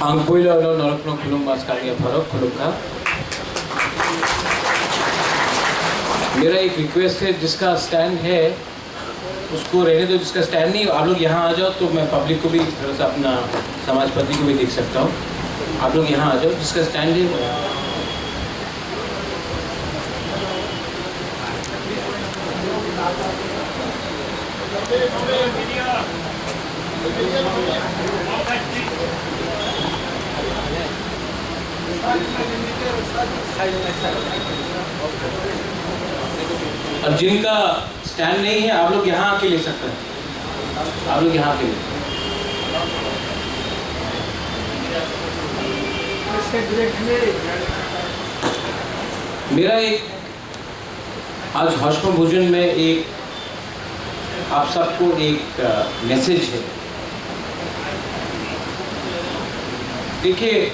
Angpoila ulo norokno khulum mas kaliya farok khulum का मेरा एक रिक्वेस्ट है जिसका स्टैंड है उसको रहने दो जिसका स्टैंड नहीं आप लोग यहाँ आ जाओ तो मैं पब्लिक को भी थोड़ा सा अपना समाजपति को भी देख सकता हूँ आप लोग यहाँ आ जाओ जिसका स्टैंड है और जिनका स्टैंड नहीं है आप लोग यहाँ आके ले सकते हैं आप लोग यहाँ आके ले मेरा एक आज हौशम भोजन में एक आप सबको एक मैसेज है देखिए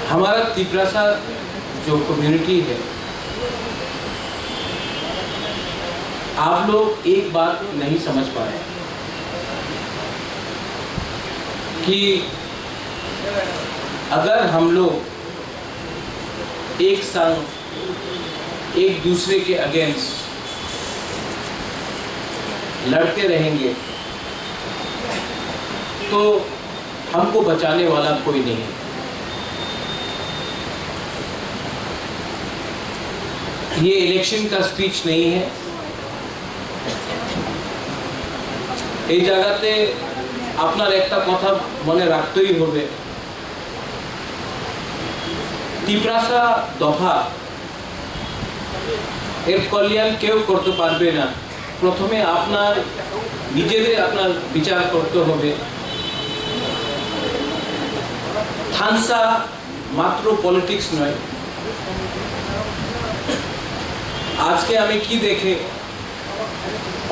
हमारा तिपरासा जो कम्युनिटी है आप लोग एक बात नहीं समझ पाए कि अगर हम लोग एक संग एक दूसरे के अगेंस्ट लड़ते रहेंगे तो हमको बचाने वाला कोई नहीं है ये इलेक्शन का स्पीच नहीं है এই জায়গাতে আপনার একটা কথা মনে রাখতেই হবে তিপ্রাসা দফা এর কল্যাণ কেউ করতে পারবে না প্রথমে আপনার নিজেদের আপনার বিচার করতে হবে থানসা মাত্র পলিটিক্স নয় আজকে আমি কি দেখে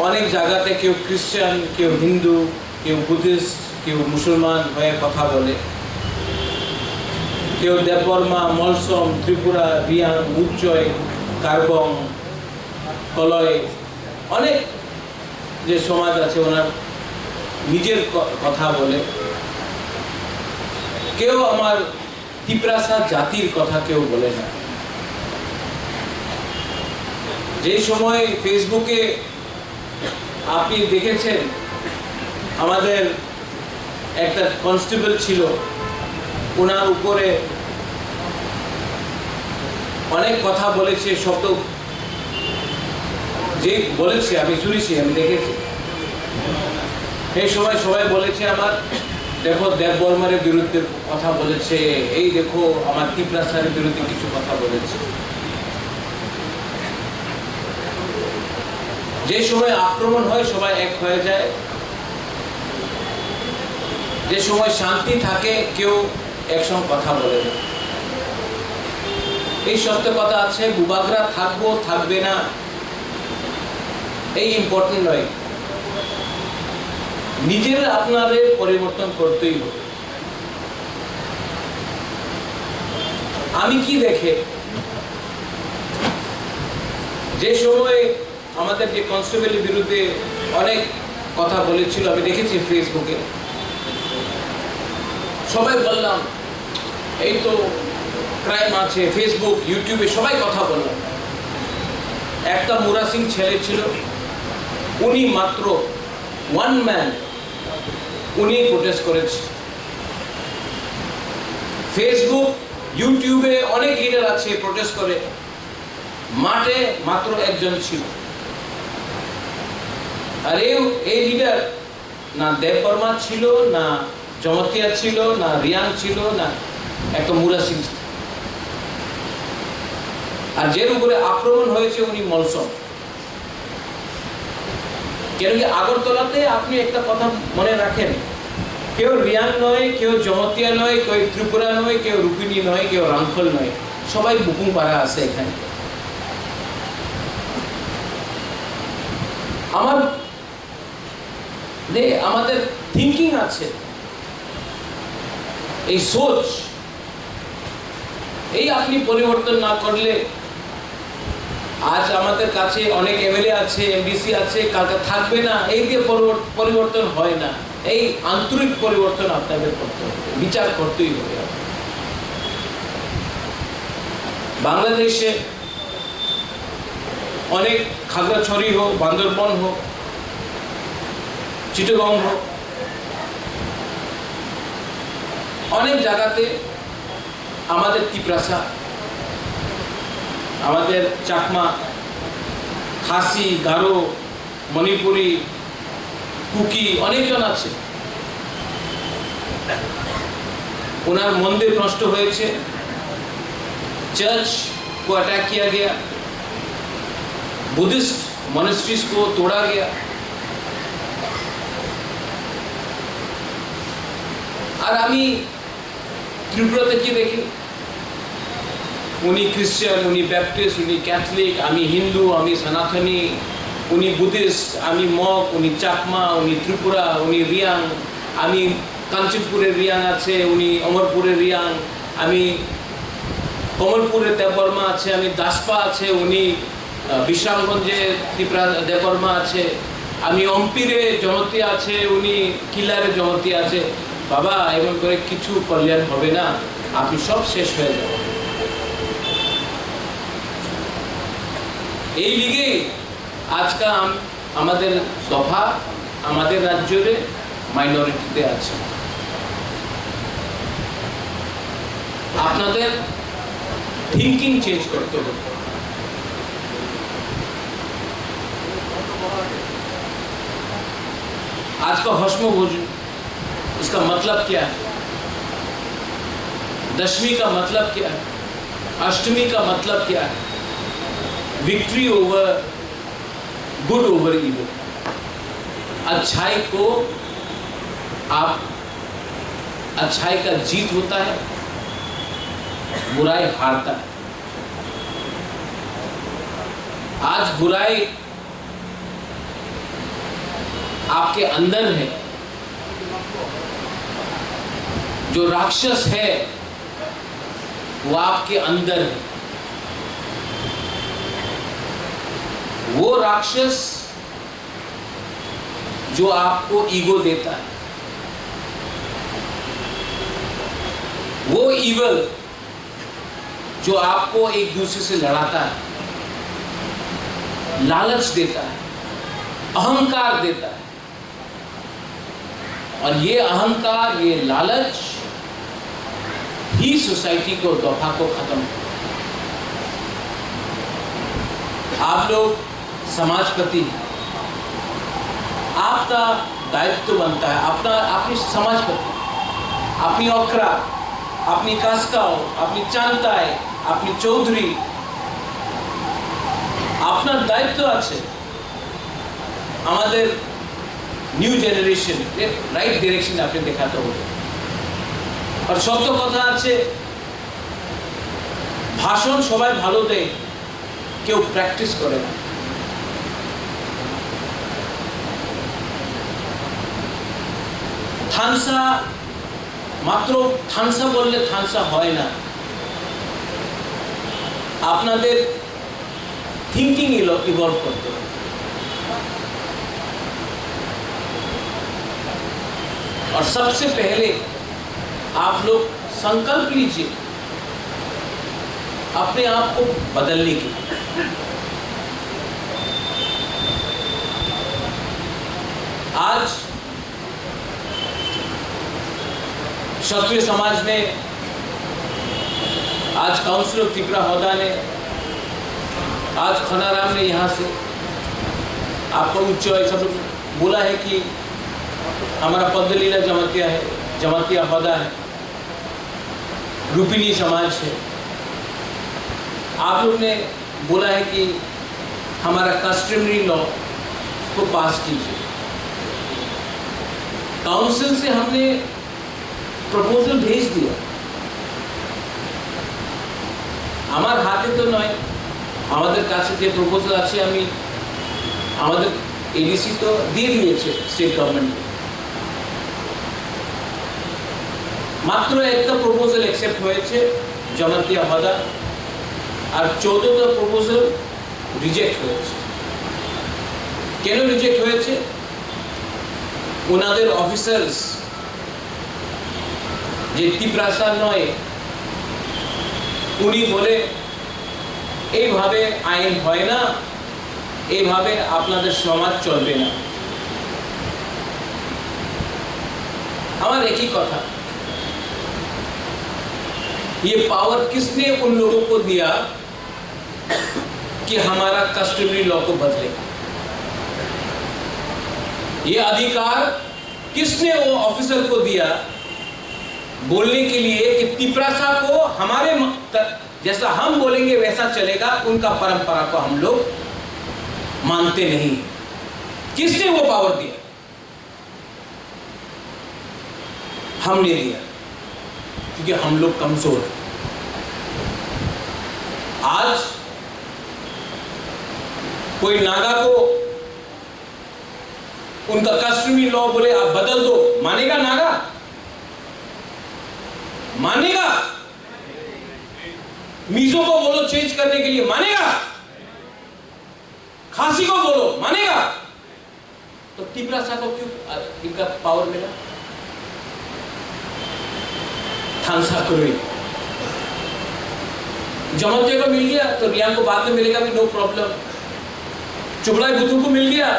অনেক জায়গাতে কেউ খ্রিস্টান কেউ হিন্দু কেউ বুদ্ধিস্ট কেউ মুসলমান হয়ে কথা বলে কেউ দেববর্মা মলসম ত্রিপুরা রিয়াং উচ্চয় কার্বং কলয় অনেক যে সমাজ আছে ওনার নিজের কথা বলে কেউ আমার তিপ্রাসা জাতির কথা কেউ বলে না যে সময় ফেসবুকে আপনি দেখেছেন আমাদের একটা কনস্টেবল ছিল ওনার উপরে অনেক কথা বলেছে শব্দ যে বলেছে আমি শুনেছি আমি দেখেছি এই সময় সবাই বলেছে আমার দেখো দেববর্মার বিরুদ্ধে কথা বলেছে এই দেখো আমার তিপ্রাসার বিরুদ্ধে কিছু কথা বলেছে যে সময় আক্রমণ হয় সবাই এক হয়ে যায় যে সময় শান্তি থাকে কেউ একসঙ্গে কথা বলে না এই সত্য কথা আছে বুবাগরা থাকবো থাকবে না এই ইম্পর্টেন্ট নয় নিজের আপনাদের পরিবর্তন করতেই হবে আমি কি দেখে যে সময় আমাদের যে কনস্টেবলের বিরুদ্ধে অনেক কথা বলেছিল আমি দেখেছি ফেসবুকে সবাই বললাম এই তো ক্রাইম আছে ফেসবুক ইউটিউবে সবাই কথা বললাম একটা মুরা সিং ছেলে ছিল উনি মাত্র ওয়ান ম্যান উনি প্রোটেস্ট করেছে ফেসবুক ইউটিউবে অনেক লিডার আছে প্রোটেস্ট করে মাঠে মাত্র একজন ছিল আর এই লিডার না দেববর্মা ছিল না জমতিয়া ছিল না রিয়াং ছিল না একটা মুরা সিং ছিল আর যের উপরে আক্রমণ হয়েছে উনি মলসম কেন কি আগরতলাতে আপনি একটা কথা মনে রাখেন কেউ রিয়াং নয় কেউ জমতিয়া নয় কেউ ত্রিপুরা নয় কেউ রুপিনী নয় কেউ রামখল নয় সবাই বুকুং পাড়া আছে এখানে আমাদের থিঙ্কিং আছে এই সোচ এই আপনি পরিবর্তন না করলে আজ আমাদের কাছে অনেক এমএলএ আছে, এমডিসি আছে, কালকে থাকবে না, এই দিয়ে পরিবর্তন হয় না। এই আন্তরিক পরিবর্তন আপনাদের করতে হবে, বিচার করতেই হবে। বাংলাদেশে অনেক খাগড়াছড়ি হোক, বান্দরবন হোক, চিটাগং হোক, অনেক জায়গাতে আমাদের তিপ্রাসা, আমাদের চাকমা, খাসি, গারো, মণিপুরি, কুকি অনেকজন আছে। ওনার মন্দির নষ্ট হয়েছে, चर्च को अटैक किया गया, बुद्धिस्ट मॉनेस्ट्रीज को तोड़ा गया। और आमी त्रिपुराते की देखी, उनी क्रिश्चियन, उनी बैप्टिस्ट, उनी कैथलिक, आमी हिंदू, आमी सनातनी, उनी बुद्धिस्ट, आमी मग, उनी चाकमा, उनी त्रिपुरा, उनी रियांग, आमी कांचनपुरे रियांग आछे, उनी अमरपुरे रियांग, आमी कमलपुरे देवबर्मा आछे, आमी दासपा आछे, उनी विश्रामगंजे त्रिपुरा देवबर्मा आछे, आमी अम्पिरे जमती आछे, उनी किलारे जमती आछे। बाबा एमन करे किछु कल्याण होबे ना, आपनि सब शेष हये जाबे। এই লিগে আজকে আমাদের দফা আমাদের রাজ্যে মাইনরিটিতে আছে। আপনাদের थिंकिंग चेंज करते हो। आज का हश्म भोजन, इसका मतलब क्या है? दशमी का मतलब क्या है? अष्टमी का मतलब क्या है? Victory over good over evil. अच्छाई को आप, अच्छाई का जीत होता है, बुराई हारता है। आज बुराई आपके अंदर है, जो राक्षस है वो आपके अंदर है। वो राक्षस जो आपको ईगो देता है, वो ईवल जो आपको एक दूसरे से लड़ाता है, लालच देता है, अहंकार देता है। और ये अहंकार, ये लालच ही सोसाइटी को, दफा को खत्म कर। आप लोग समाजपति, आपका दायित्व बनता है, अपनी समाजपति, अपनी ओखरा, अपनी कास्काओ, अपनी चांताय, अपनी चौधरी, अपना दायित्व আছে আমাদের নিউ জেনারেশন রাইট ডাইরেকশন আপনি দেখাতে হবে। আর সত্য কথা আছে, ভাষণ সবাই ভালো দেয়, কেউ প্র্যাকটিস করে না। থানসা মাত্র থানসা বললে থানসা হয় না। আপনাদের थिंकिंग इवॉल्व करते हैं। और सबसे पहले आप लोग संकल्प लीजिए अपने आप को बदलने की। आज क्षत्रिय समाज ने, आज काउंसिल ऑफ त्रिपुरा होदा ने, आज खनाराम ने यहाँ से आपको उच्च सब बोला है कि हमारा पद्मलीला जमातिया है, जमातिया होदा है, रूपिणी समाज है। आप लोग ने बोला है कि हमारा कस्टमरी लॉ को पास कीजिए। काउंसिल से हमने प्रपोजल भेज दिया, हमारे हाथे तो नয়, আমাদের কাছে যে প্রপোজাল আছে আমি আমাদের এডিসি তো দিয়ে দিয়েছে স্টেট গভর্নমেন্ট। মাত্র একটা প্রপোজাল অ্যাকসেপ্ট হয়েছে জমা দেওয়া হদা আর 14টা প্রপোজাল রিজেক্ট হয়েছে। কেন রিজেক্ট হয়েছে? ওনাদের অফিসার্স যে টিপ্রাসা নয়, উনি বলে এইভাবে আইন হয় না, এইভাবে আপনাদের সমাজ চলবে না। আমার একই কথা, ये पावर किसने उन लोगों को दिया कि हमारा कस्टमरी लॉ को बदले? ये अधिकार किसने वो ऑफिसर को दिया बोलने के लिए कि तिपरासा को हमारे जैसा हम बोलेंगे वैसा चलेगा, उनका परंपरा को हम लोग मानते नहीं? किसने वो पावर दिया? हमने दिया, क्योंकि हम लोग कमजोर हैं। आज कोई नागा को उनका कस्टमरी लॉ बोले आप बदल दो, मानेगा नागा? मानेगा? मीजो को बोलो चेंज करने के लिए, मानेगा? खासी को बोलो, मानेगा? तो तिपरासा को क्यों इनका पावर मिला? थानसा करो, जमाते को मिल गया तो रिया को बाद में मिलेगा भी, नो प्रॉब्लम। चुबलाई बुद्धू को मिल गया,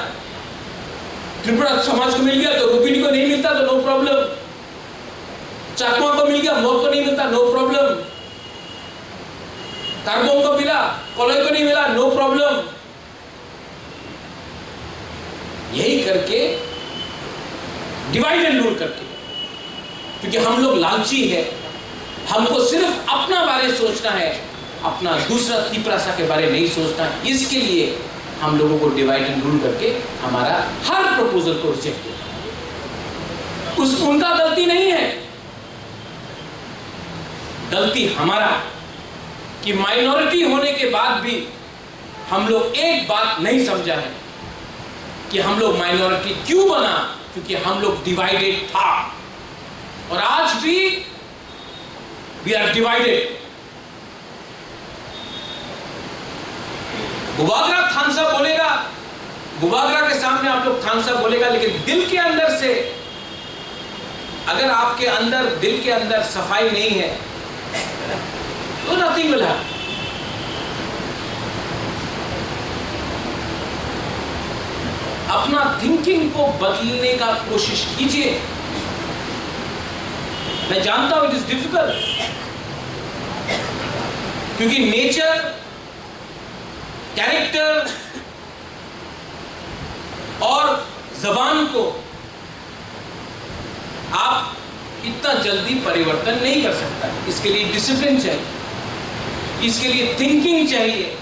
त्रिपुरा समाज को मिल गया तो रूपिनी को नहीं मिलता तो नो प्रॉब्लम। चाकमा को मिल गया, मोक को नहीं मिलता, नो प्रॉब्लम। कार्बोंग को मिला, कोलोई को नहीं मिला, नो प्रॉब्लम। यही करके डिवाइड एंड रूल करके, क्योंकि हम लोग लालची है, हमको सिर्फ अपना बारे सोचना है, अपना दूसरा तिपरासा के बारे नहीं सोचना। इसके लिए हम लोगों को डिवाइड एंड रूल करके हमारा हर प्रपोजल को रिजेक्ट किया। उनका गलती नहीं है, गलती हमारा कि माइनॉरिटी होने के बाद भी हम लोग एक बात नहीं समझा है कि हम लोग माइनॉरिटी क्यों बना, क्योंकि हम लोग डिवाइडेड था और आज भी वी आर डिवाइडेड। गुबागरा थानसा बोलेगा, गुबागरा के सामने आप लोग थानसा बोलेगा, लेकिन दिल के अंदर से अगर आपके अंदर दिल के अंदर सफाई नहीं है तो नथिंग विल हैपन। अपना थिंकिंग को बदलने का कोशिश कीजिए। मैं जानता हूं इट इज डिफिकल्ट, क्योंकि नेचर, कैरेक्टर और जबान को आप इतना जल्दी परिवर्तन नहीं कर सकता। इसके लिए डिसिप्लिन चाहिए, इसके लिए थिंकिंग चाहिए,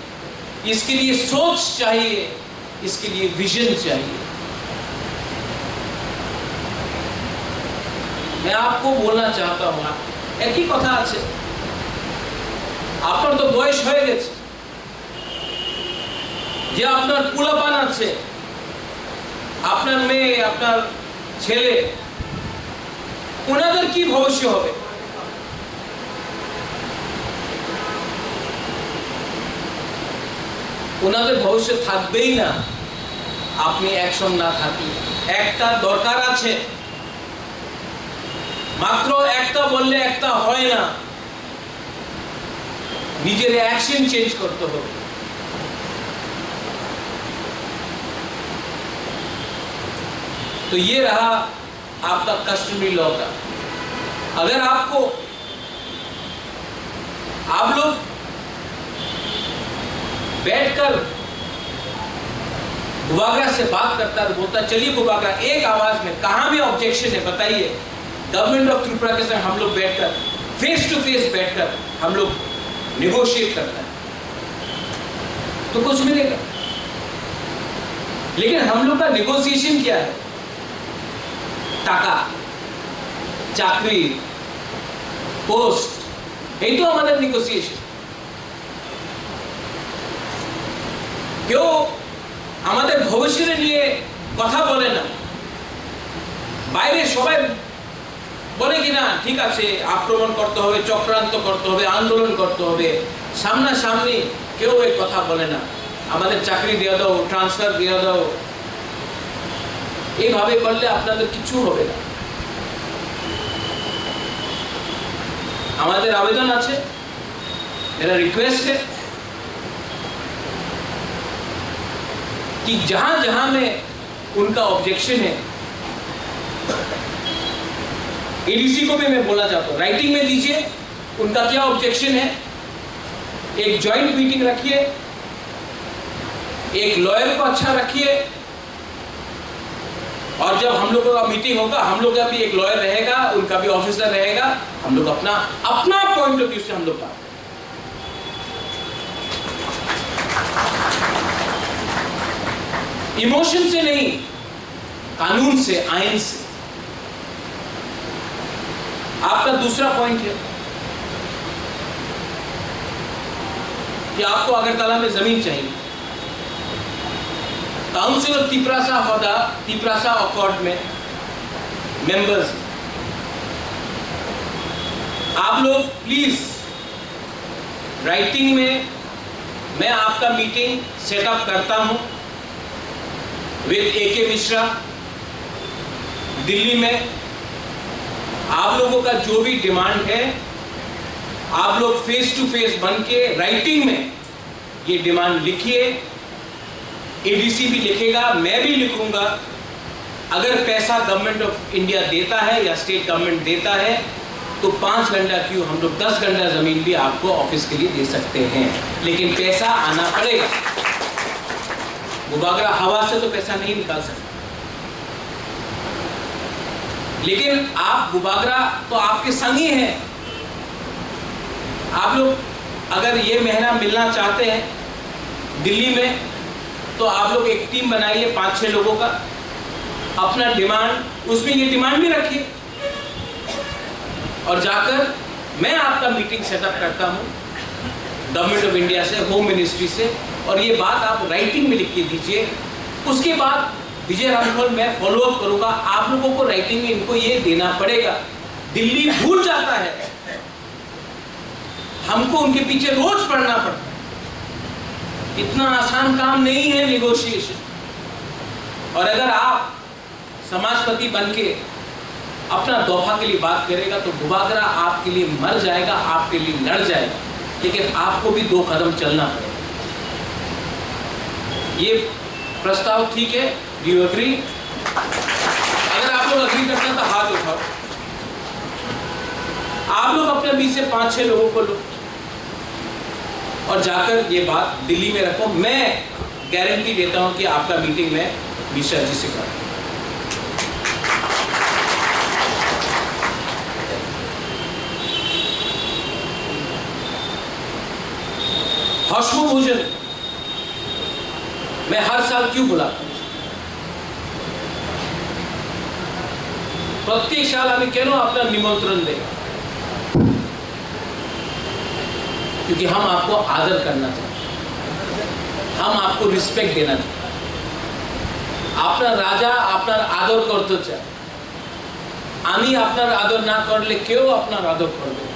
इसके लिए सोच चाहिए, इसके लिए विजन चाहिए। मैं आपको बोलना चाहता हूं, एक ही कथा আছে, আপনার তো বয়স হয়ে গেছে, যে আপনার পোলাপান আছে, আপনার মেয়ে, আপনার ছেলে, ওনাদের কি ভবিষ্য হবে? ওনাদের ভবিষ্য থাকবেই না আপনি অ্যাকশন না থাকলে। একটা দরকার আছে, মাত্র একটা বললে একটা হয় না, নিজের অ্যাকশন চেঞ্জ করতে হবে। तो ये रहा आपका कस्टमरी लॉ का। अगर आपको आप लोग बैठकर गुबागरा से बात करता तो बोलता, चलिए गुबागरा एक आवाज में कहां भी ऑब्जेक्शन है बताइए, गवर्नमेंट ऑफ त्रिपुरा के साथ हम लोग बैठकर फेस टू फेस बैठकर हम लोग नेगोशिएट करता है तो कुछ मिलेगा। लेकिन हम लोग का नेगोशिएशन क्या है? টাকা, চাকরি, পোস্ট, এই তো আমাদের নেগোসিয়েশন। কেউ আমাদের ভবিষ্যৎ নিয়ে কথা বলে না, বাইরে সবাই বলে কিনা ঠিক আছে আক্রমণ করতে হবে, চক্রান্ত করতে হবে, আন্দোলন করতে হবে, সামনাসামনি কেউ এই কথা বলে না। আমাদের চাকরি দিয়ে দাও, ট্রান্সফার দিয়ে দাও, এইভাবে করলে আপনাদের কিছু হবে না। हमारे आवेदन আছে, मेरा रिक्वेस्ट है कि जहां जहां में उनका ऑब्जेक्शन है, एडीसी को भी मैं बोलना चाहता हूं, राइटिंग में दीजिए उनका क्या ऑब्जेक्शन है। एक जॉइंट मीटिंग रखिए, एक लॉयर को अच्छा रखिए, और जब हम लोगों का मीटिंग होगा, हम लोग का भी एक लॉयर रहेगा, उनका भी ऑफिसर रहेगा, हम लोग अपना अपना पॉइंट ऑफ व्यू से हम लोग बात, इमोशन से नहीं, कानून से, आईन से। आपका दूसरा पॉइंट है कि आपको अगरतला में जमीन चाहिए। काउंसिल ऑफ तिपरासा अकॉर्ड में मेंबर्स, आप लोग प्लीज राइटिंग में, मैं आपका मीटिंग सेटअप करता हूं विद AK मिश्रा दिल्ली में। आप लोगों का जो भी डिमांड है, आप लोग फेस टू फेस बन के राइटिंग में ये डिमांड लिखिए, एडीसी भी लिखेगा, मैं भी लिखूंगा। अगर पैसा गवर्नमेंट ऑफ इंडिया देता है या स्टेट गवर्नमेंट देता है तो 5 घंटा क्यों, हम लोग 10 घंटा जमीन भी आपको ऑफिस के लिए दे सकते हैं, लेकिन पैसा आना पड़ेगा। गुबागरा हवा से तो पैसा नहीं निकाल सकते, लेकिन आप गुबागरा तो आपके संग ही हैं। आप लोग अगर ये महीना मिलना चाहते हैं दिल्ली में, तो आप लोग एक टीम बनाइए 5-6 लोगों का, अपना डिमांड उसमें ये डिमांड भी रखिए, और जाकर मैं आपका मीटिंग सेटअप करता हूं गवर्नमेंट ऑफ इंडिया से, होम मिनिस्ट्री से, और ये बात आप राइटिंग में लिख के दीजिए। उसके बाद विजय रामफल मैं फॉलो अप करूंगा, आप लोगों को राइटिंग में इनको ये देना पड़ेगा। दिल्ली भूल जाता है, हमको उनके पीछे रोज पड़ना पड़ता है। इतना आसान काम नहीं है निगोशिएशन। और अगर आप समाजपति बनके अपना दौफा के लिए बात करेगा तो गुबागरा आपके लिए मर जाएगा, आपके लिए लड़ जाएगा, लेकिन आपको भी 2 कदम चलना पड़ेगा। ये प्रस्ताव ठीक है? Do you agree? अगर आप लोग एग्री करते हैं तो हाथ उठाओ। आप लोग अपने बीच से 5-6 लोगों को लो और जाकर ये बात दिल्ली में रखो। मैं गारंटी देता हूं कि आपका मीटिंग में मिश्रा जी से करूं। हौसम भोजन मैं हर साल क्यों बुलाता हूं? प्रत्येक साल हमें क्यों अपना निमंत्रण दें? क्योंकि हम आपको आदर करना चाहते हैं, हम आपको रिस्पेक्ट देना चाहते हैं। আপনার রাজা আপনার আদর করতে চায়, আমি আপনার আদর না করলে কেউ আপনার আদর করবে না।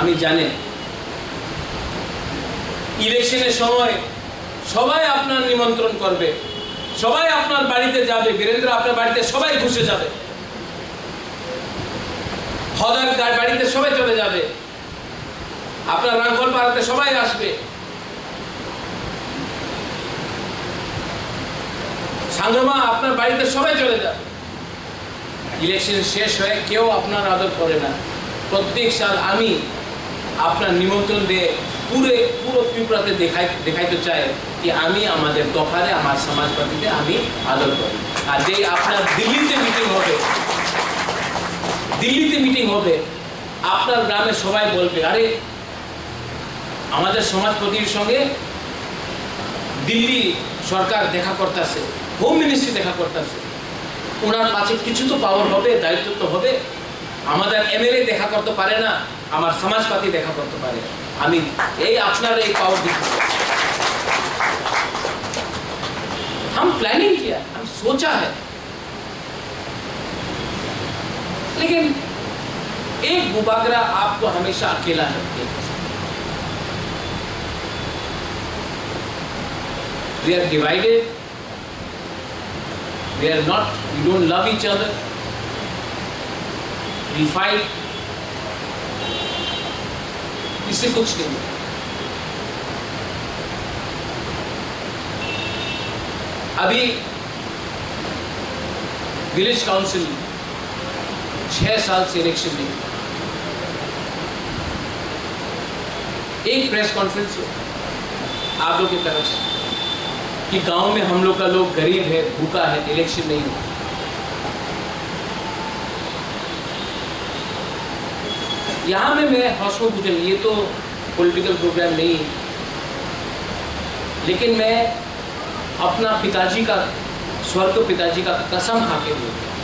আমি জানি ইলেকশনের সময় সবাই আপনার নিমন্ত্রণ করবে, সবাই আপনার বাড়িতে যাবে, বীরেন্দ্র আপনার বাড়িতে সবাই ঘুষে যাবে, হদার বাড়িতে সবাই চলে যাবে, আপনার রাঙ্গল পাড়াতে সবাই আসবে, সাংগ্রমা আপনার বাড়িতে সবাই চলে যাবে। ইলেকশন শেষ হয়ে কেউ আপনার আদর করে না। প্রত্যেক সাল আমি আপনার নিমন্ত্রণ দিয়ে পুরো ত্রিপুরাতে দেখাইতে চাই कि আমি আমাদের দফারে আমার সমাজবাদীতে আমি আদর করি। আর যে আপনার দিল্লিতে মিটিং হবে আপনার গ্রামে সবাই বলবে আরে আমাদের সমাজপতির সঙ্গে দিল্লি সরকার দেখা করতেছে, হোম মিনিস্ট্রি দেখা করতেছে, ওনার কাছে কিছু তো পাওয়ার হবে, দায়িত্ব তো হবে। আমাদের এমএলএ দেখা করতে পারে না, আমার সমাজপাতি দেখা করতে পারে। আমি এই আপনার এই পাওয়ার দিচ্ছি। हम प्लानिंग किया, हम सोचा है, लेकिन एक बुबागरा आपको हमेशा अकेला रखेगा। We are divided. We are not. We don't love each other. We fight. इससे कुछ नहीं। अभी विलेज काउंसिल 6 साल से इलेक्शन नहीं, एक प्रेस कॉन्फ्रेंस हो आप लोग की तरफ से कि गांव में हम लोग का लोग गरीब है, भूखा है, इलेक्शन नहीं हो। यहाँ में मैं हौसलों बुझल, ये तो पॉलिटिकल प्रोग्राम नहीं है, लेकिन मैं अपना पिताजी का, स्वर्ग पिताजी का कसम खा के बोलता हूँ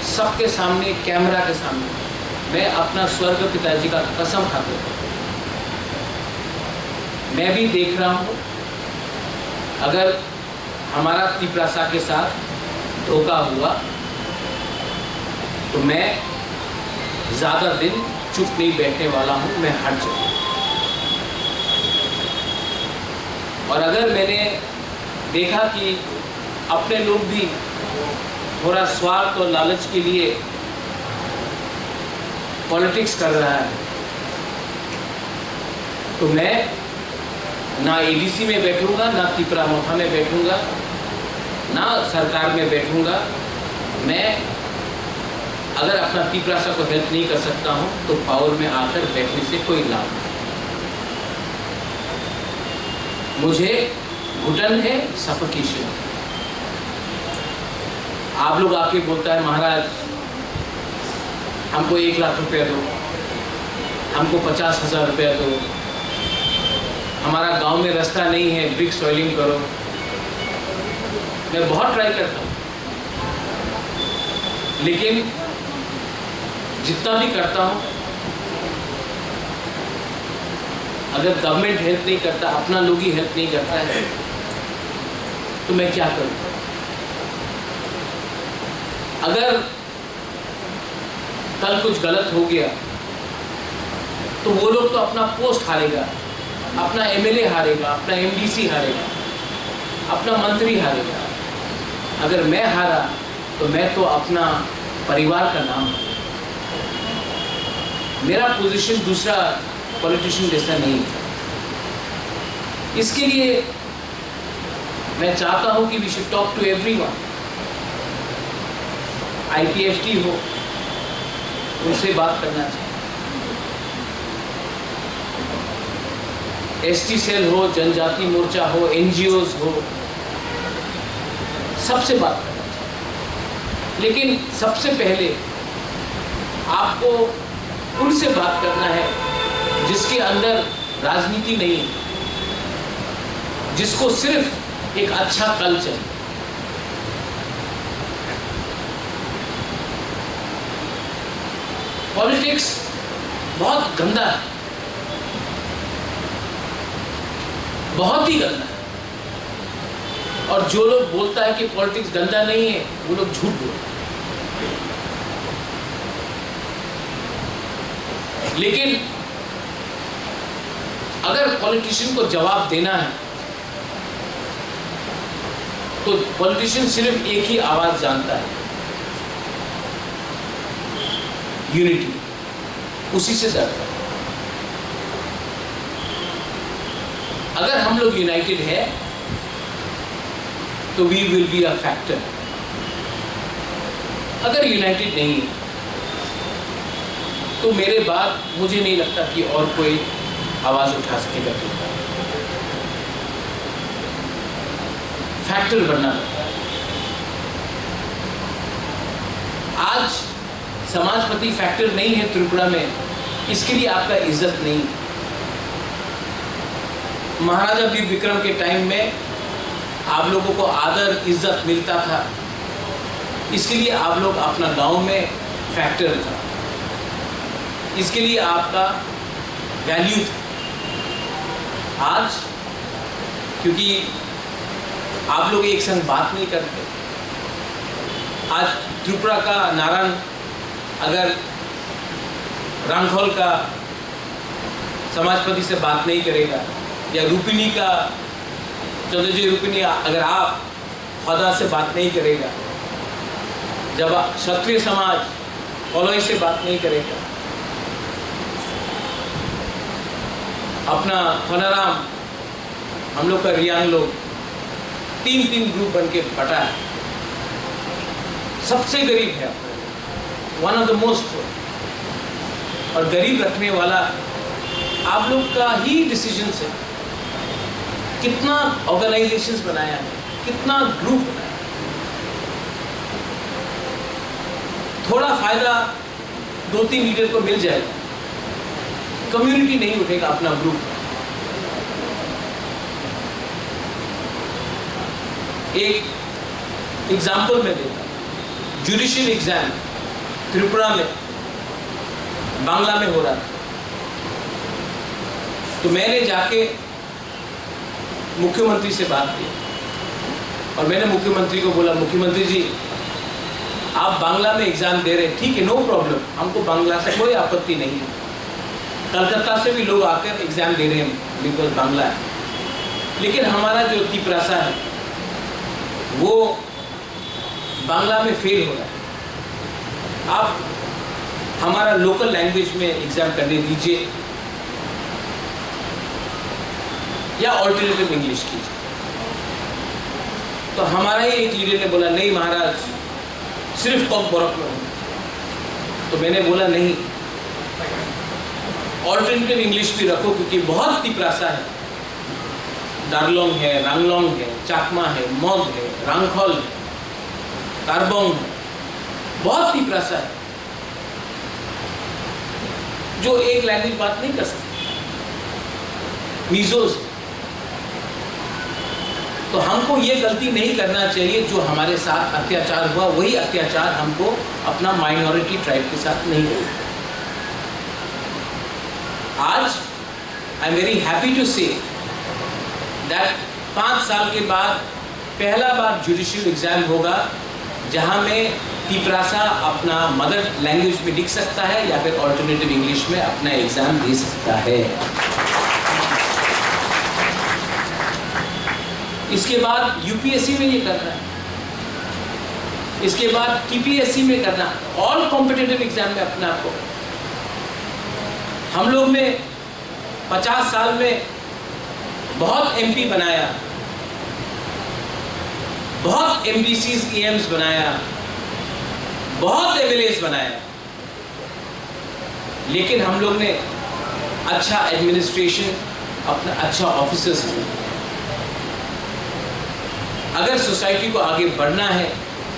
सबके सामने, कैमरा के सामने, मैं अपना स्वर्ग पिताजी का कसम खा के, मैं भी देख रहा हूँ अगर हमारा तिपरासा के साथ धोखा हुआ तो मैं ज़्यादा दिन चुप नहीं बैठने वाला हूँ, मैं हट जाऊँ। और अगर मैंने देखा कि अपने लोग भी थोड़ा स्वार्थ और लालच के लिए पॉलिटिक्स कर रहा है तो मैं ना एडीसी में बैठूंगा, ना तिपरा मोथा में बैठूंगा, ना सरकार में बैठूंगा। मैं अगर अपना तिपरासा को हेल्प नहीं कर सकता हूं तो पावर में आकर बैठने से कोई लाभ नहीं। मुझे घुटन है, सफोकेशन। आप लोग आके बोलता है महाराज हमको 1 लाख रुपया दो, हमको 50,000 रुपया दो, हमारा गांव में रास्ता नहीं है, ब्रिक सॉइलिंग करो। मैं बहुत ट्राई करता हूँ, लेकिन जितना भी करता हूँ अगर गवर्नमेंट हेल्प नहीं करता, अपना लोग ही हेल्प नहीं करता है तो मैं क्या करूँ? अगर कल कुछ गलत हो गया तो वो लोग तो अपना पोस्ट हारेगा, अपना एमएलए हारेगा, अपना एमडीसी हारेगा, अपना मंत्री हारेगा। अगर मैं हारा तो मैं तो अपना परिवार का नाम, मेरा पोजीशन दूसरा पॉलिटिशियन जैसा नहीं है। इसके लिए मैं चाहता हूं कि we should talk to everyone. IPFT हो, उनसे बात करना चाहिए, एसटी सेल हो, जनजाति मोर्चा हो, एनजीओज हो, सबसे बात करना चाहिए। लेकिन सबसे पहले आपको उनसे बात करना है जिसके अंदर राजनीति नहीं है, जिसको सिर्फ एक अच्छा कल चाहिए। पॉलिटिक्स बहुत गंदा है, बहुत ही गंदा है। और जो लोग बोलता है कि पॉलिटिक्स गंदा नहीं है, वो लोग झूठ बोलते हैं। लेकिन अगर पॉलिटिशियन को जवाब देना है तो पॉलिटिशियन सिर्फ एक ही आवाज जानता है, यूनिटी, उसी से डरता है। अगर हम लोग यूनाइटेड है तो we will be a factor. अगर यूनाइटेड नहीं है तो मेरे बाद मुझे नहीं लगता कि और कोई आवाज उठा सकेगा। फैक्टर बनना पड़ता है। आज समाजपति फैक्टर नहीं है त्रिपुरा में, इसके लिए आपका इज्जत नहीं। महाराजा वीर विक्रम के टाइम में आप लोगों को आदर इज्जत मिलता था, इसके लिए आप लोग अपना गांव में फैक्टर था, इसके लिए आपका वैल्यू था। आज क्योंकि आप लोग एक संग बात नहीं करते, आज त्रिपुरा का नारायण अगर रांखोल का समाजपति से बात नहीं करेगा, या रुपिनी का चौधरी रुपिनी अगर आप खुदा से बात नहीं करेगा, जब क्षत्रिय समाज कॉलोई से बात नहीं करेगा, अपना खनाराम हम लोग का रियांग लोग 3-3 ग्रुप बन के बटा है, सबसे गरीब है, वन ऑफ द मोस्ट, और गरीब रखने वाला आप लोग का ही डिसीजन से कितना ऑर्गेनाइजेशंस बनाया है, कितना ग्रुप बनाया है। थोड़ा फायदा 2-3 लीडर को मिल जाएगा, कम्युनिटी नहीं उठेगा अपना ग्रुप। एक एग्जाम्पल मैं देता हूं, जुडिशियल एग्जाम त्रिपुरा में बांग्ला में हो रहा था, तो मैंने जाके मुख्यमंत्री से बात की और मैंने मुख्यमंत्री को बोला, मुख्यमंत्री जी आप बांग्ला में एग्जाम दे रहे हैं, ठीक है, नो प्रॉब्लम, हमको बांग्ला से कोई आपत्ति नहीं है, कलकत्ता से भी लोग आकर एग्जाम दे रहे हैं बिकॉज बांग्ला है, लेकिन हमारा जो तिपरासा है वो बांग्ला में फेल हो रहा है, आप हमारा लोकल लैंग्वेज में एग्जाम करने दीजिए या ऑल्टरनेटिव इंग्लिश कीजिए। तो हमारा ही एक लीडर ने बोला, नहीं महाराज सिर्फ कॉक बोरक में होगा। तो मैंने बोला नहीं, ऑल्टरनेटिव इंग्लिश भी रखो, क्योंकि बहुत तिपरासा है, दार्लोंग है, रांगलोंग है, चाकमा है, मोग है, रांखोल है, कारबोंग है, बहुत तिपरासा है जो एक लैंग्वेज बात नहीं कर सकते, मीजोस। तो हमको ये गलती नहीं करना चाहिए, जो हमारे साथ अत्याचार हुआ वही अत्याचार हमको अपना माइनॉरिटी ट्राइब के साथ नहीं करना। आज I am very happy to say that 5 साल के बाद पहला बार जुडिशियल एग्जाम होगा जहां में तिपरासा अपना मदर लैंग्वेज में लिख सकता है या फिर ऑल्टरनेटिव इंग्लिश में अपना एग्जाम दे सकता है। इसके बाद यूपीएससी में ये करना है, इसके बाद टीपीएससी में करना, ऑल कॉम्पिटिटिव एग्जाम में अपने आप को। हम लोग में 50 साल में बहुत एमपी बनाया, बहुत एमडीसीज ईएम्स बनाया, बहुत एमएलएस बनाया, लेकिन हम लोग ने अच्छा एडमिनिस्ट्रेशन, अपना अच्छा ऑफिसर्स किया। अगर सोसाइटी को आगे बढ़ना है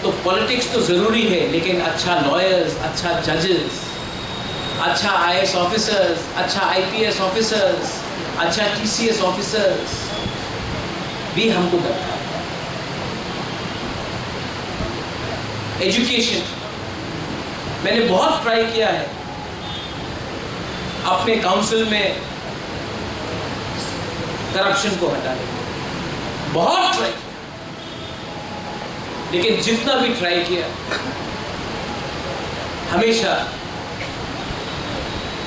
तो पॉलिटिक्स तो ज़रूरी है, लेकिन अच्छा लॉयर्स, अच्छा जजेस, अच्छा आईएएस ऑफिसर्स, अच्छा आईपीएस ऑफिसर्स, अच्छा टीसीएस ऑफिसर्स भी हमको दरकार है। एजुकेशन मैंने बहुत ट्राई किया है अपने काउंसिल में करप्शन को हटाने, बहुत ट्राई किया, लेकिन जितना भी ट्राई किया हमेशा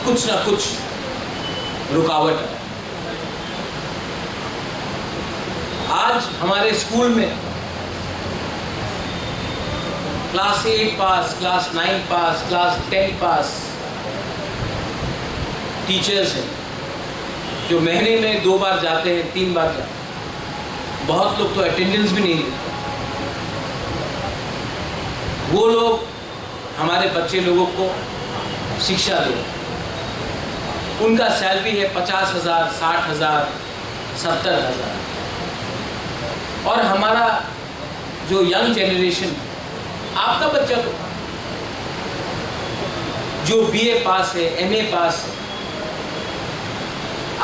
कुछ ना कुछ रुकावट है। आज हमारे स्कूल में क्लास 8 पास, क्लास 9 पास, क्लास 10 पास टीचर्स हैं जो महीने में 2 बार जाते हैं, 3 बार जाते हैं, बहुत लोग तो अटेंडेंस भी नहीं देते। वो लोग हमारे बच्चे लोगों को शिक्षा दें, उनका सैलरी है 50,000, 60,000, 70,000, और हमारा जो यंग जनरेशन, आपका बच्चा तो जो बीए पास है, एमए पास है,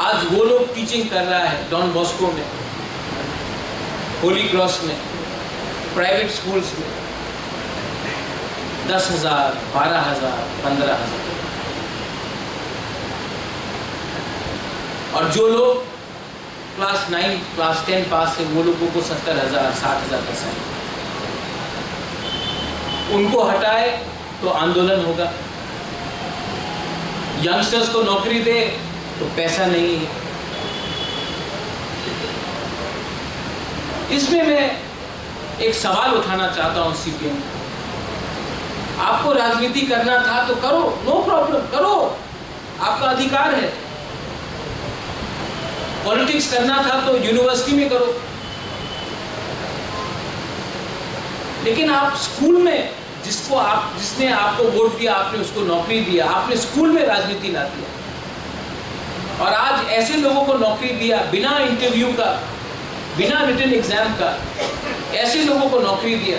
आज वो लोग टीचिंग कर रहा है डॉन बॉस्को में, होली क्रॉस में, प्राइवेट स्कूल्स में, 10,000, 12,000, 15,000, और जो लोग क्लास 9, क्लास 10 पास है वो लोगों को 70,000, 60,000 का सैलरी। उनको हटाए तो आंदोलन होगा, यंगस्टर्स को नौकरी दे तो पैसा नहीं है। इसमें मैं एक सवाल उठाना चाहता हूं सीपीएम, आपको राजनीति करना था तो करो, नो प्रॉब्लम, करो, आपका अधिकार है। पॉलिटिक्स करना था तो यूनिवर्सिटी में करो, लेकिन आप स्कूल में जिसने आपको वोट दिया, आपने उसको नौकरी दिया, आपने स्कूल में राजनीति ला दिया। और आज ऐसे लोगों को नौकरी दिया बिना इंटरव्यू का, बिना रिटन एग्जाम का, ऐसे लोगों को नौकरी दिया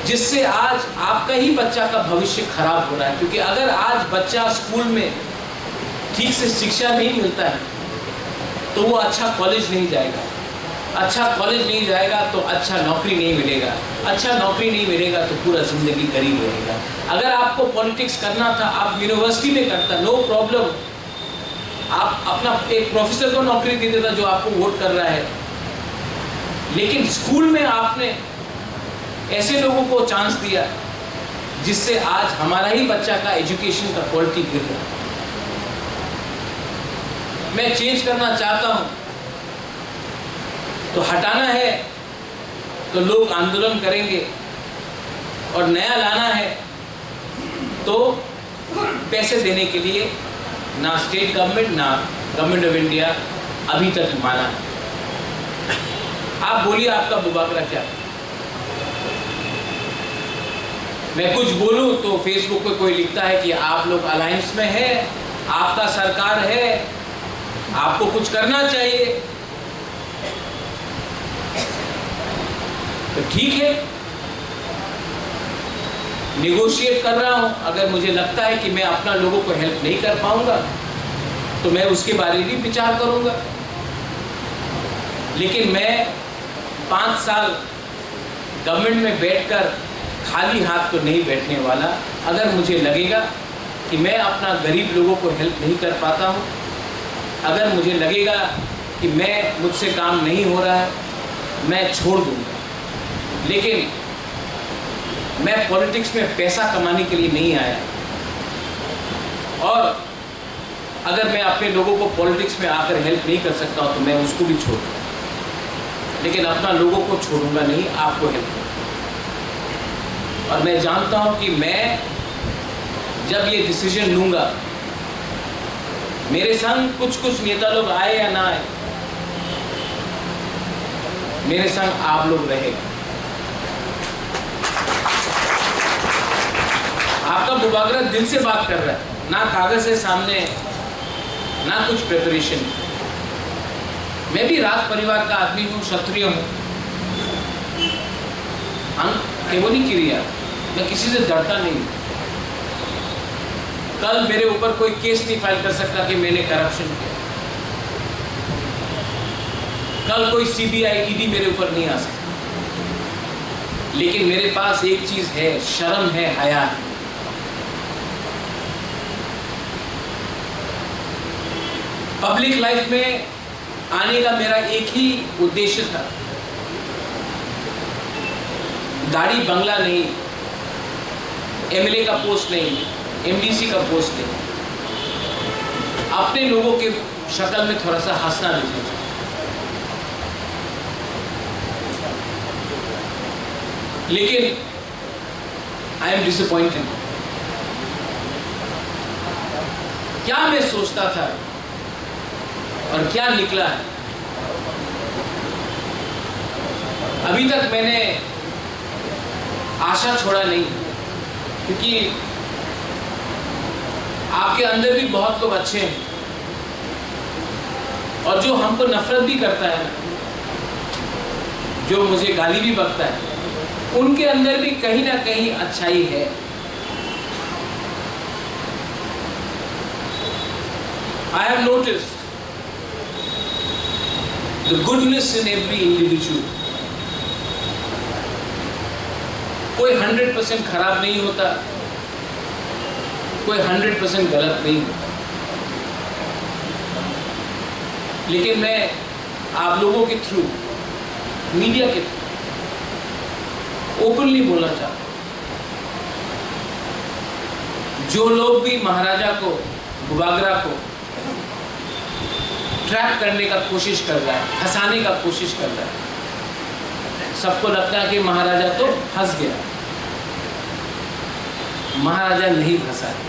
जिससे आज आपका ही बच्चा का भविष्य खराब हो रहा है। क्योंकि अगर आज बच्चा स्कूल में ठीक से शिक्षा नहीं मिलता है तो वो अच्छा कॉलेज नहीं जाएगा, अच्छा कॉलेज नहीं जाएगा तो अच्छा नौकरी नहीं मिलेगा, अच्छा नौकरी नहीं मिलेगा तो पूरा जिंदगी गरीब रहेगा। अगर आपको पॉलिटिक्स करना था आप यूनिवर्सिटी में करता, नो प्रॉब्लम, आप अपना एक प्रोफेसर को नौकरी दे देता जो आपको वोट कर रहा है। लेकिन स्कूल में आपने ऐसे लोगों को चांस दिया जिससे आज हमारा ही बच्चा का एजुकेशन का क्वालिटी गिर रहा है। मैं चेंज करना चाहता हूं, तो हटाना है तो लोग आंदोलन करेंगे, और नया लाना है तो पैसे देने के लिए ना स्टेट गवर्नमेंट ना गवर्नमेंट ऑफ इंडिया अभी तक माना है। आप बोलिए आपका मुबाकरा क्या है? मैं कुछ बोलूं तो फेसबुक पे कोई लिखता है कि आप लोग अलायंस में है, आपका सरकार है, आपको कुछ करना चाहिए। तो ठीक है, निगोशिएट कर रहा हूं। अगर मुझे लगता है कि मैं अपना लोगों को हेल्प नहीं कर पाऊंगा तो मैं उसके बारे में भी विचार करूंगा। लेकिन मैं 5 साल गवर्नमेंट में बैठकर खाली हाथ तो नहीं बैठने वाला। अगर मुझे लगेगा कि मैं अपना गरीब लोगों को हेल्प नहीं कर पाता हूँ, अगर मुझे लगेगा कि मुझसे काम नहीं हो रहा है, मैं छोड़ दूंगा। लेकिन मैं पॉलिटिक्स में पैसा कमाने के लिए नहीं आया, और अगर मैं अपने लोगों को पॉलिटिक्स में आकर हेल्प नहीं कर सकता हूँ तो मैं उसको भी छोड़ दूंगा, लेकिन अपना लोगों को छोड़ूंगा नहीं, आपको हेल्प करूंगा। और मैं जानता हूं कि मैं जब ये डिसीजन लूंगा, मेरे संग कुछ नेता लोग आए या ना आए, मेरे संग आप लोग रहेगा। आपका मुबाकरा दिल से बात कर रहा है, ना कागज है सामने, ना कुछ प्रिपरेशन। मैं भी राज परिवार का आदमी हूँ, क्षत्रिय हूँ, वो नहीं किया, मैं किसी से डरता नहीं। कल मेरे ऊपर कोई केस नहीं फाइल कर सकता कि मैंने करप्शन किया, कल कोई सीबीआई ईडी मेरे ऊपर नहीं आ सकता। लेकिन मेरे पास एक चीज है, शर्म है, हया है। पब्लिक लाइफ में आने का मेरा एक ही उद्देश्य था, गाड़ी बंगला नहीं, एमएलए का पोस्ट नहीं, एमडीसी का पोस्ट नहीं, अपने लोगों के शक्ल में थोड़ा सा हंसना दिखना चाहिए। लेकिन आई एम डिसअपॉइंटेड। क्या मैं सोचता था और क्या निकला है। अभी तक मैंने आशा छोड़ा नहीं, क्योंकि आपके अंदर भी बहुत लोग अच्छे हैं, और जो हमको नफरत भी करता है, जो मुझे गाली भी बकता है, उनके अंदर भी कहीं ना कहीं अच्छाई है। I have noticed the goodness in every individual. कोई 100% खराब नहीं होता, कोई 100% गलत नहीं होता। लेकिन मैं आप लोगों के थ्रू, मीडिया के थ्रू ओपनली बोलना चाहता हूं जो लोग भी महाराजा को, गुबागरा को ट्रैप करने का कोशिश कर रहा है, फंसाने का कोशिश कर रहा है, सबको लगता है कि महाराजा तो फंस गया। महाराजा नहीं फंसा है।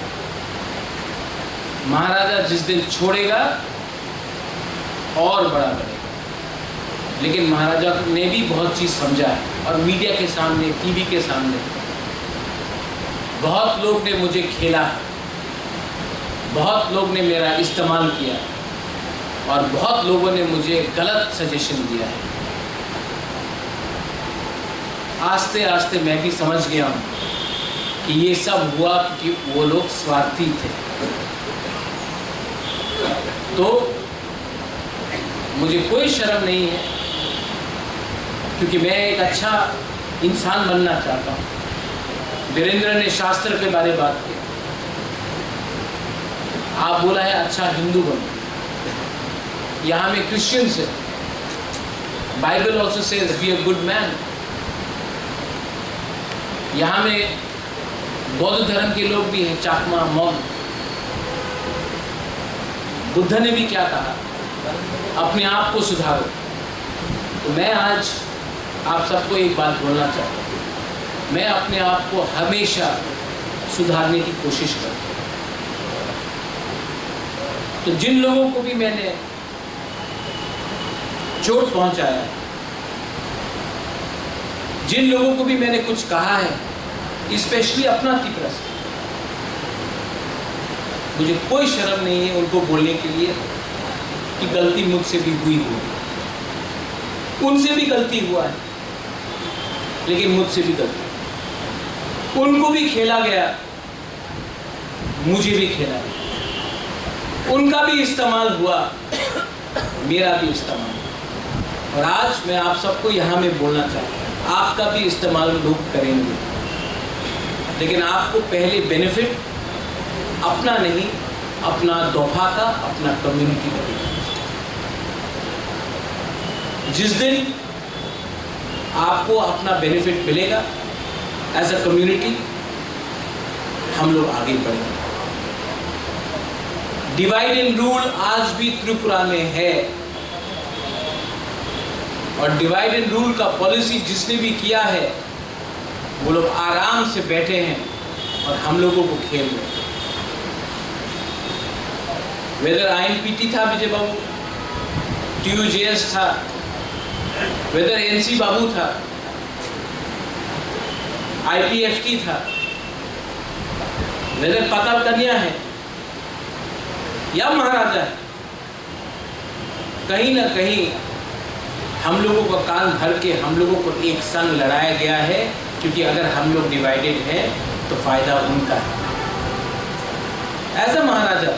महाराजा जिस दिन छोड़ेगा और बड़ा बनेगा। लेकिन महाराजा ने भी बहुत चीज समझा है, और मीडिया के सामने, टीवी के सामने बहुत लोग ने मुझे खेला, बहुत लोग ने मेरा इस्तेमाल किया, और बहुत लोगों ने मुझे गलत सजेशन दिया है। आस्ते आस्ते मैं भी समझ गया हूँ कि ये सब हुआ क्योंकि वो लोग स्वार्थी थे। तो मुझे कोई शर्म नहीं है, क्योंकि मैं एक अच्छा इंसान बनना चाहता हूँ। वीरेंद्र ने शास्त्र के बारे में बात की, आप बोला है अच्छा हिंदू बनो। यहाँ में क्रिश्चियंस है, Bible also says be a good man. यहाँ में बौद्ध धर्म के लोग भी हैं, चाकमा, मौन। बुद्ध ने भी क्या कहा, अपने आप को सुधारो। तो मैं आज आप सबको एक बात बोलना चाहता हूँ, मैं अपने आप को हमेशा सुधारने की कोशिश करता हूँ। तो जिन लोगों को भी मैंने चोट पहुंचाया है, जिन लोगों को भी मैंने कुछ कहा है, स्पेशली अपना तिकरा से, मुझे कोई शर्म नहीं है उनको बोलने के लिए कि गलती मुझसे भी हुई होगी। उनसे भी गलती हुआ है, लेकिन मुझसे भी गलती। उनको भी खेला गया, मुझे भी खेला गया। उनका भी इस्तेमाल हुआ, मेरा भी इस्तेमाल हुआ। और आज मैं आप सबको यहाँ में बोलना चाहता हूँ, आपका भी इस्तेमाल लोग करेंगे, लेकिन आपको पहले बेनिफिट अपना नहीं, अपना दोफा का, अपना कम्युनिटी का भी। जिस दिन आपको अपना बेनिफिट मिलेगा एज अ कम्युनिटी, हम लोग आगे बढ़ेंगे। डिवाइड एंड रूल आज भी त्रिपुरा में है, और डिवाइड एंड रूल का पॉलिसी जिसने भी किया है, वो लोग आराम से बैठे हैं और हम लोगों को खेल रहे हैं। वेदर INPT था विजय बाबू, TUJS था, वेदर NC बाबू था, IPFT था, वेदर पाताल कन्या है या महाराजा है, कहीं ना कहीं हम लोगों को कान भर के हम लोगों को एक संग लड़ाया गया है, क्योंकि अगर हम लोग डिवाइडेड हैं तो फायदा उनका है। एज अ महाराजा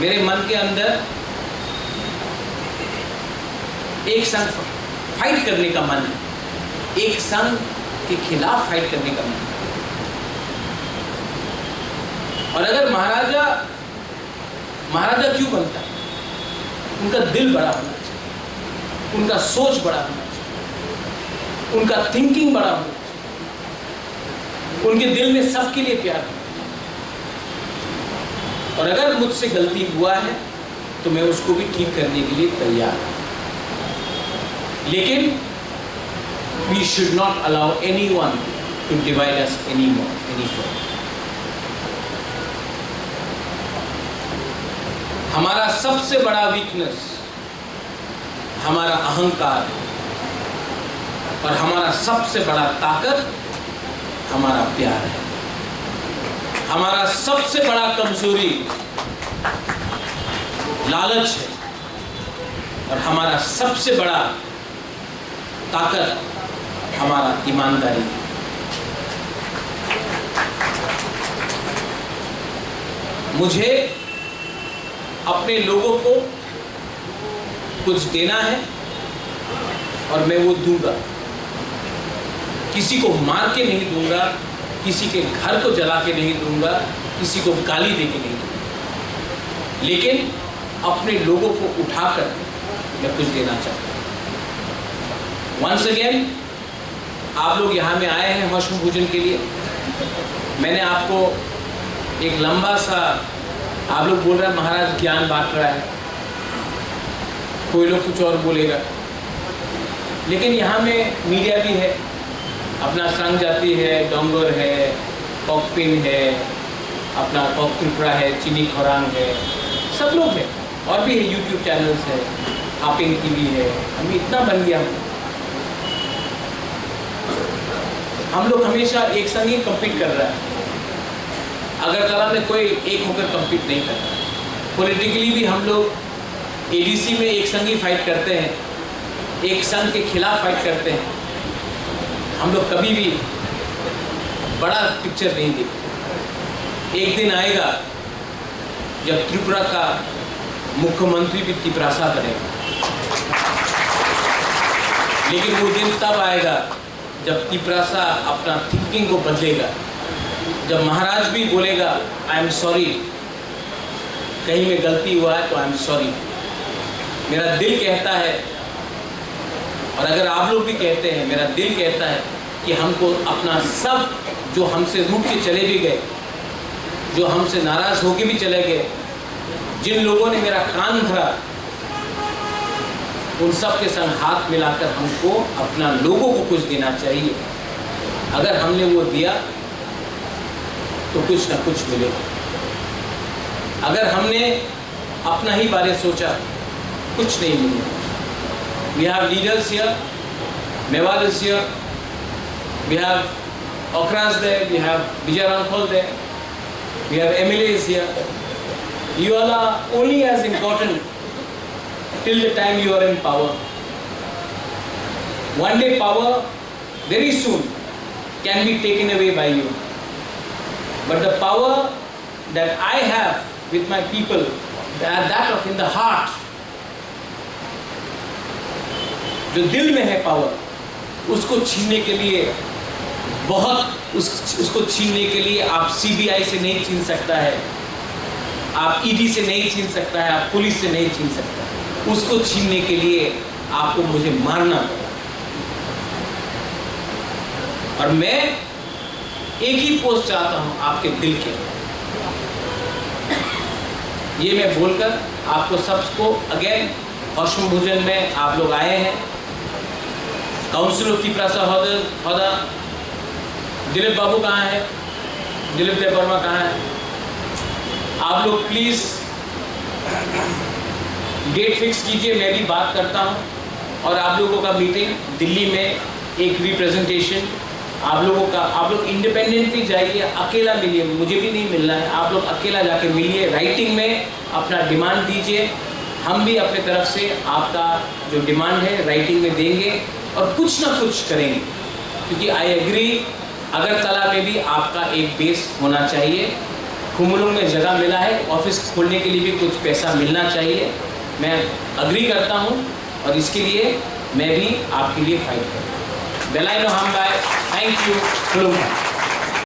मेरे मन के अंदर एक संग फाइट करने का मन है, एक संग के खिलाफ फाइट करने का मन है। और अगर महाराजा क्यों बनता है? उनका दिल बड़ा होना चाहिए, उनका सोच बड़ा होना चाहिए, उनका थिंकिंग बड़ा होना चाहिए, उनके दिल में सबके लिए प्यार होना चाहिए। और अगर मुझसे गलती हुआ है तो मैं उसको भी ठीक करने के लिए तैयार हूं, लेकिन we should not allow anyone to divide us anymore, any further. हमारा सबसे बड़ा वीकनेस हमारा अहंकार है, और हमारा सबसे बड़ा ताकत हमारा प्यार है। हमारा सबसे बड़ा कमजोरी लालच है, और हमारा सबसे बड़ा ताकत हमारा ईमानदारी है। मुझे अपने लोगों को कुछ देना है और मैं वो दूंगा। किसी को मार के नहीं दूंगा, किसी के घर को जला के नहीं दूंगा, किसी को गाली दे के नहीं दूंगा, लेकिन अपने लोगों को उठाकर मैं कुछ देना चाहता हूँ। वंस अगेन आप लोग यहाँ में आए हैं मशरूम भोजन के लिए। मैंने आपको एक लंबा सा, आप लोग बोल रहे हैं महाराज ज्ञान बांट रहा है, कोई लोग कुछ और बोलेगा, लेकिन यहाँ में मीडिया भी है, अपना संग जाति है, डोंगर है, कॉकपिन है, अपना कॉक त्रिपुरा है, चीनी खोरांग है, सब लोग हैं, और भी है, यूट्यूब चैनल्स है, हापिंग टीवी है, अभी इतना बन गया। हम लोग हमेशा एक संग ही कम्पीट कर रहा है, अगरतला में कोई एक होकर कम्पीट नहीं कर रहा। पॉलिटिकली भी हम लोग एडीसी में एक संग ही फाइट करते हैं, एक संघ के खिलाफ फाइट करते हैं। हम लोग कभी भी बड़ा पिक्चर नहीं देखते। एक दिन आएगा जब त्रिपुरा का मुख्यमंत्री भी तिपरासा बनेगा, लेकिन वो दिन तब आएगा जब तिपरासा अपना थिंकिंग को बदलेगा, जब महाराज भी बोलेगा आई एम सॉरी, कहीं में गलती हुआ है तो आई एम सॉरी। मेरा दिल कहता है, और अगर आप लोग भी कहते हैं, मेरा दिल कहता है कि हमको अपना सब जो हमसे रूठ के चले भी गए, जो हमसे नाराज होके भी चले गए, जिन लोगों ने मेरा कान धरा, उन सब के संग हाथ मिलाकर हमको अपना लोगों को कुछ देना चाहिए। अगर हमने वो दिया तो कुछ ना कुछ मिलेगा। अगर हमने अपना ही बारे सोचा, कुछ नहीं मिलेगा। We have leaders here, Mewal is here, we have Okras there, we have Vijay Ramphal there, we have MLAs here. You all are only as important till the time you are in power. One day power, very soon, can be taken away by you. But the power that I have with my people, that of in the heart, जो दिल में है power, उसको छीनने के लिए उसको छीनने के लिए आप सीबीआई से नहीं छीन सकता है, आप ईडी से नहीं छीन सकता है, आप पुलिस से नहीं छीन सकता है। उसको छीनने के लिए आपको मुझे मारना पड़ा। और मैं एक ही पोस्ट चाहता हूं आपके दिल के। ये मैं बोलकर आपको सबको अगेन हौसम भोजन में आप लोग आए हैं। काउंसिल ऑफ तिपरासा होदा दिलीप बाबू कहाँ है, दिलीप देव वर्मा कहाँ है? आप लोग प्लीज डेट फिक्स कीजिए, मैं भी बात करता हूँ। और आप लोगों का मीटिंग दिल्ली में एक रिप्रेजेंटेशन आप लोगों का, आप लोग इंडिपेंडेंटली जाइए, अकेला मिलिए, मुझे भी नहीं मिलना है, आप लोग अकेला जाके मिलिए, राइटिंग में अपना डिमांड दीजिए। हम भी अपने तरफ से आपका जो डिमांड है राइटिंग में देंगे और कुछ ना कुछ करेंगे, क्योंकि आई एग्री अगरतला में भी आपका एक बेस होना चाहिए। खुमलुंग में जगह मिला है, ऑफिस खोलने के लिए भी कुछ पैसा मिलना चाहिए, मैं अग्री करता हूँ और इसके लिए मैं भी आपके लिए फाइट करूँ। बेलाइनो हम बाय, थैंक यू।